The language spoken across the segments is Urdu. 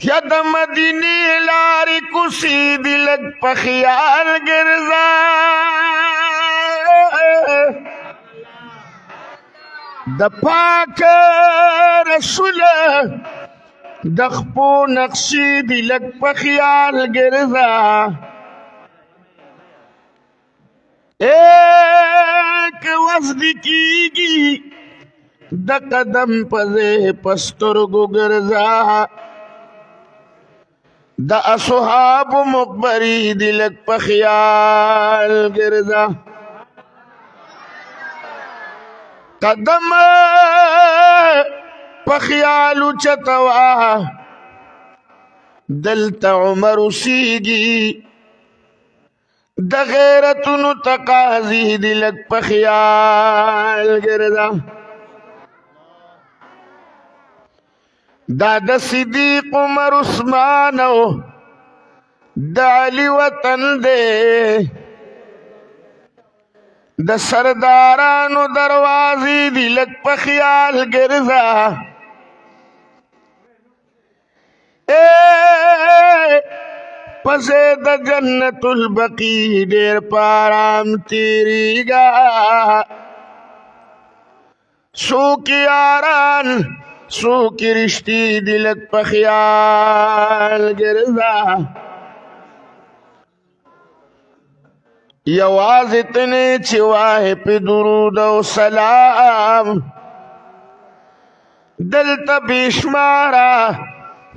یا د مدینې لارې کوڅې دي لږ په خیال ګرځه د پاک رسول د خپو نقشې دي لږ په خیال ګرځه که وزد کیږي د قدم پځې په سترګو ګرځه د اصحاب مقبري دي لږ په خیال ګرځه قدم په خیال اوچتوه دلته عمر اوسیږي د غیرتونو تقاضي دي لږ په خیال ګرځه دا د صدیق عمر عثمان او د علي وطن دی د سردارانو دروازې دي لږ په خیال ګرځه پسې د جنت البقی ډېر په ارام تېرېږه څوک یاران څوک رشتې دي لږ په خیال ګرځه یوازې تنې چې وایې په درود او سلام دلته بې شماره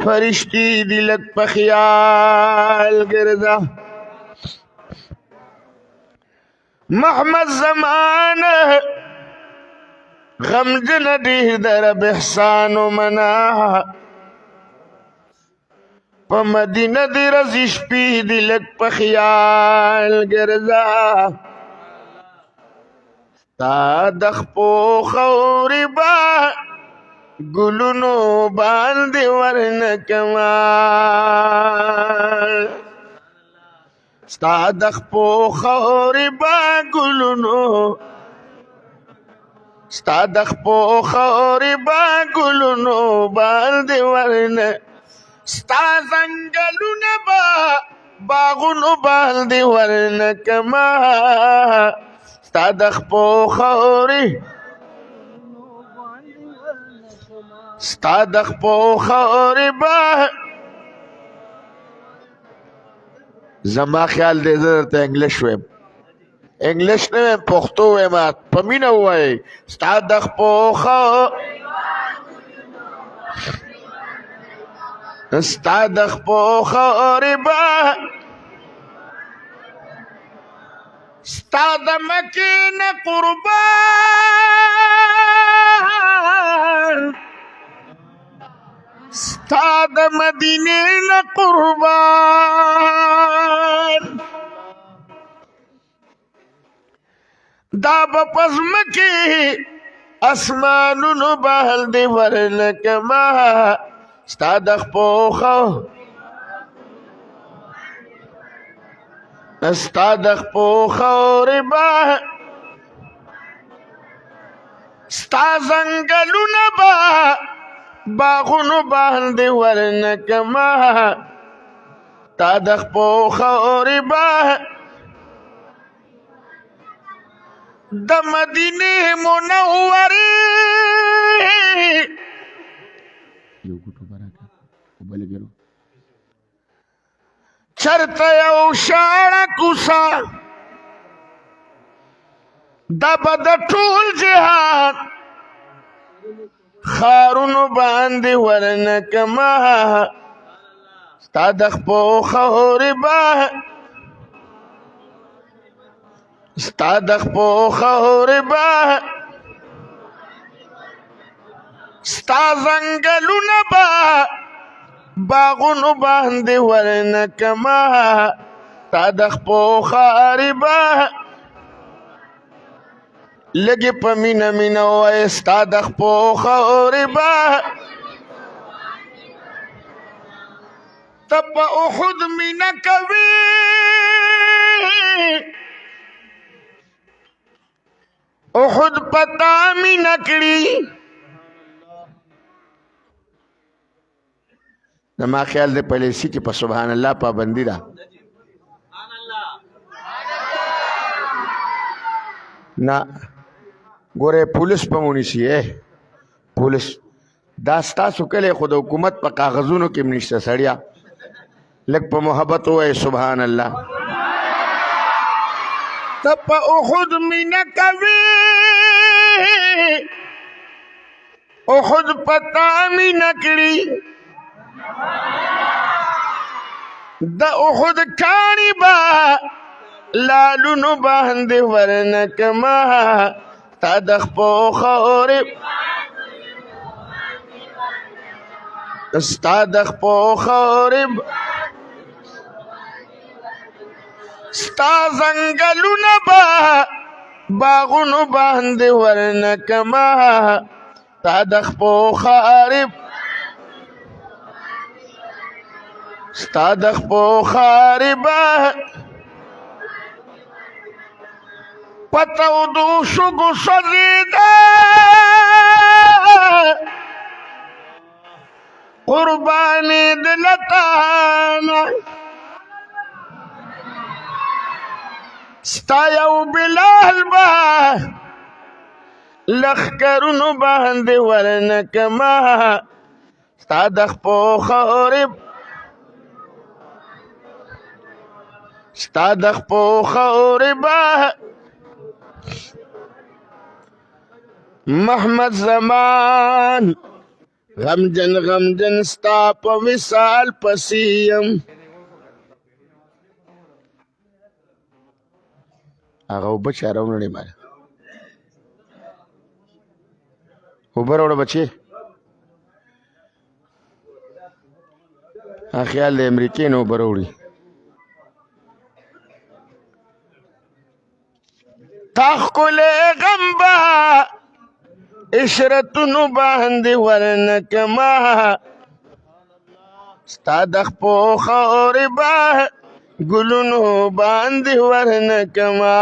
فرشتي دي لږ په خیال ګرځه محمد زمانه غمجن ډېر د رب احسان ومنه په مدینه دې رځي شپې دي لږ په خیال ګرځه ستا د خپو خورې به ګلونو باندې ورنکما ستا د خپو خورې به ګلونو ستا د خپو خورې به ګلونو باندې ورنه ستا ځنګلونه به باغونو باندې ورنکما ستا د خپو خورې ستا د خپو خورې به زما خیال دی زه درته انګلیش ویم انګلیش نه ویم پښتو ویم په مینه ووایئ ستا د خپو ستا د خپو خورې به ستا د مکې نه قربان ستا د مدینې نه قربان دا به په ځمکې اسمانونو باندې ورنکما ستا د خپو ستا د خپو خورې به ستا ځنګلونه به باغونو باندې ورنکما تا د خپو خورې به د مدینې منورې چرته یو شاړه کوڅه دا به د ټول جهان ښارونو باندې ورنکما ستا د خپو خورې به ستا د خپو خورې به ستا ځنګلونه به باغونو باندې ورنکما ستا د خپو خورې به لږې په مینه مینه ووایې ستا د خپو خورې به ته په احد مینه کوې احد پتا مینه کړي زما خیال دی پالیسي کې په سبحان الله پابندي ده نه ګوره پولیس په ونیسي پولیس دا ستاسو کلی خو د حکومت په کاغذونو کې هم نشته سړیا لږ په محبت ووایه سبحان الله ته په احد مینه کوې احد پتا مینه کړي د احد کاڼي به لالونو باندې ورنه کما تا د خپو خاورې ستا د خپو خاورې ستا ځنګلونه به باغونو باندې ورنه کما تا د خپو خاورې ستا د خپو خاورې به پتودو شگو سزیده قربانی دلتانا ستایو بلال با لخکرونو باندې ورنکما ستا د خپو خاورې ستا د خپو خاورې با محمد زمان غمجن غمجن ستا په وصال پسې یم هغه اوبه چا راوړې ماله اوبه راوړه بچې خیال د امریکې نه اوبه راوړي تا ښکلی غم به عشرتونو باندې ورنکما ستا د خپو خاورې به ګلونو باندې ورنکما